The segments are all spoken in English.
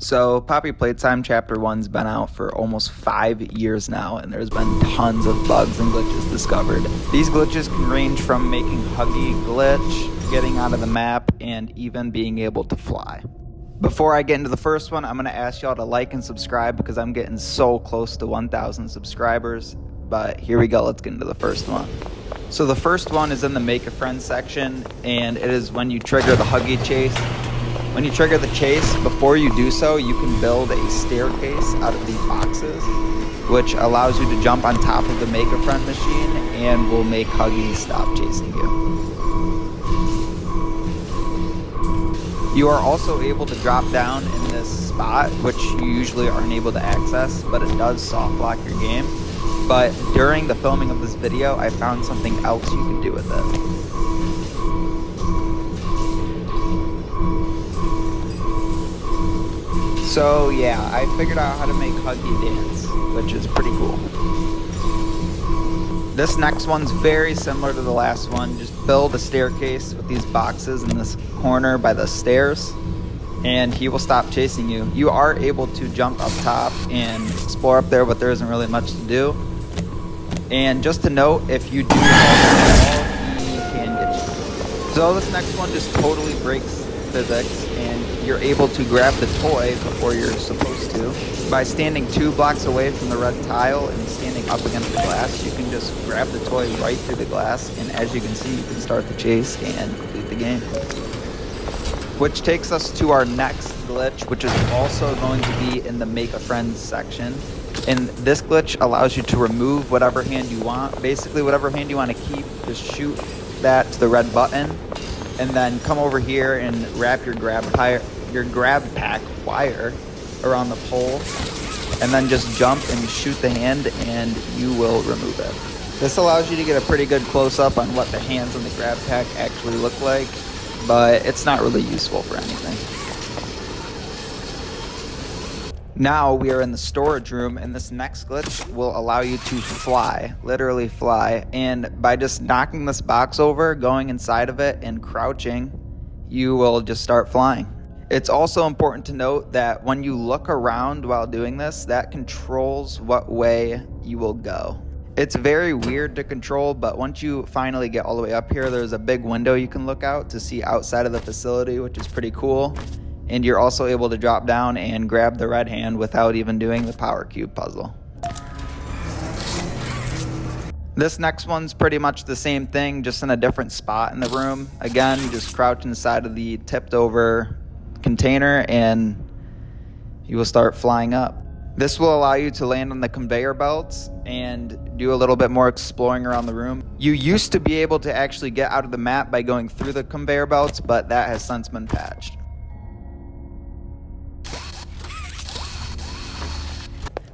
So, Poppy Playtime Chapter 1's been out for almost 5 years now, and there's been tons of bugs and glitches discovered. These glitches can range from making Huggy glitch, getting out of the map, and even being able to fly. Before I get into the first one, I'm going to ask y'all to like and subscribe because I'm getting so close to 1,000 subscribers. But here we go, let's get into the first one. So the first one is in the Make a Friend section, and it is when you trigger the Huggy chase. When you trigger the chase, before you do so, you can build a staircase out of these boxes, which allows you to jump on top of the Make a Friend machine and will make Huggy stop chasing you. You are also able to drop down in this spot, which you usually aren't able to access, but it does soft lock your game. But during the filming of this video, I found something else you can do with it. So yeah, I figured out how to make Huggy dance, which is pretty cool. This next one's very similar to the last one. Just build a staircase with these boxes in this corner by the stairs, and he will stop chasing you. You are able to jump up top and explore up there, but there isn't really much to do. And just to note, if you do fall down, he can get you. So this next one just totally breaks physics, and you're able to grab the toy before you're supposed to. By standing 2 blocks away from the red tile and standing up against the glass, you can just grab the toy right through the glass, and as you can see, you can start the chase and complete the game. Which takes us to our next glitch, which is also going to be in the Make a Friend section. And this glitch allows you to remove whatever hand you want. Basically, whatever hand you want to keep, just shoot that to the red button, and then come over here and wrap your grab pack wire around the pole, and then just jump and shoot the hand, and you will remove it. This allows you to get a pretty good close-up on what the hands on the grab pack actually look like, but it's not really useful for anything. Now we are in the storage room, and this next glitch will allow you to fly, literally fly, and by just knocking this box over, going inside of it, and crouching, you will just start flying. It's also important to note that when you look around while doing this, that controls what way you will go. It's very weird to control, but once you finally get all the way up here, there's a big window you can look out to see outside of the facility, which is pretty cool. And you're also able to drop down and grab the red hand without even doing the power cube puzzle. This next one's pretty much the same thing, just in a different spot in the room. Again, you just crouch inside of the tipped over container and you will start flying up. This will allow you to land on the conveyor belts and do a little bit more exploring around the room. You used to be able to actually get out of the map by going through the conveyor belts, but that has since been patched.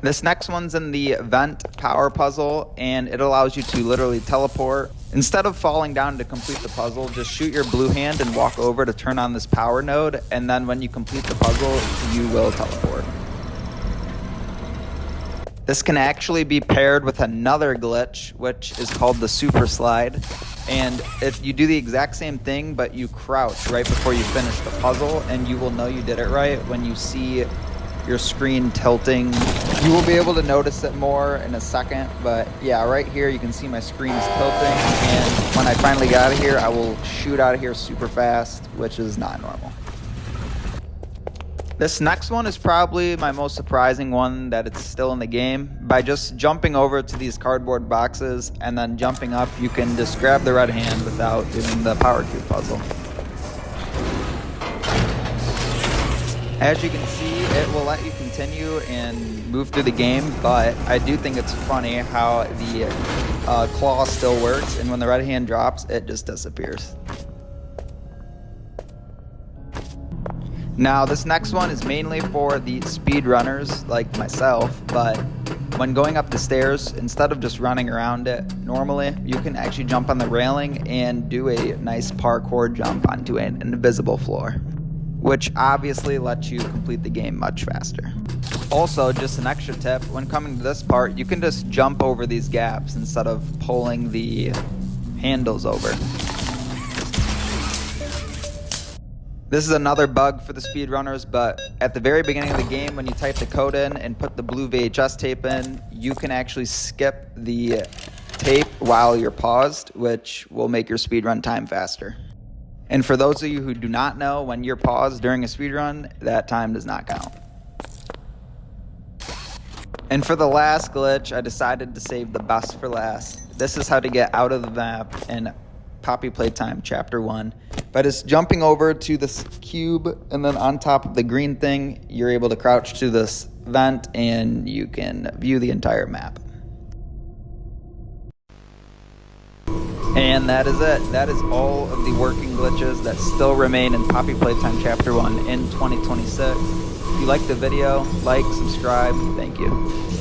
This next one's in the vent power puzzle, and it allows you to literally teleport. Instead of falling down to complete the puzzle, just shoot your blue hand and walk over to turn on this power node, and then when you complete the puzzle, you will teleport. This can actually be paired with another glitch, which is called the super slide. And you do the exact same thing, but you crouch right before you finish the puzzle, and you will know you did it right when you see your screen tilting. You will be able to notice it more in a second, but yeah, right here you can see my screen is tilting, and when I finally get out of here, I will shoot out of here super fast, which is not normal. This next one is probably my most surprising one that it's still in the game. By just jumping over to these cardboard boxes and then jumping up, you can just grab the red hand without doing the power cube puzzle. As you can see, it will let you continue and move through the game, but I do think it's funny how the claw still works, and when the red hand drops, it just disappears. Now, this next one is mainly for the speedrunners like myself, but when going up the stairs, instead of just running around it normally, you can actually jump on the railing and do a nice parkour jump onto an invisible floor, which obviously lets you complete the game much faster. Also, just an extra tip, when coming to this part, you can just jump over these gaps instead of pulling the handles over. This is another bug for the speedrunners, but at the very beginning of the game, when you type the code in and put the blue VHS tape in, you can actually skip the tape while you're paused, which will make your speedrun time faster. And for those of you who do not know, when you're paused during a speedrun, that time does not count. And for the last glitch, I decided to save the best for last. This is how to get out of the map in Poppy Playtime Chapter 1. By just jumping over to this cube and then on top of the green thing, you're able to crouch to this vent and you can view the entire map. And that is it. That is all of the working glitches that still remain in Poppy Playtime Chapter 1 in 2026. If you liked the video, like, subscribe. Thank you.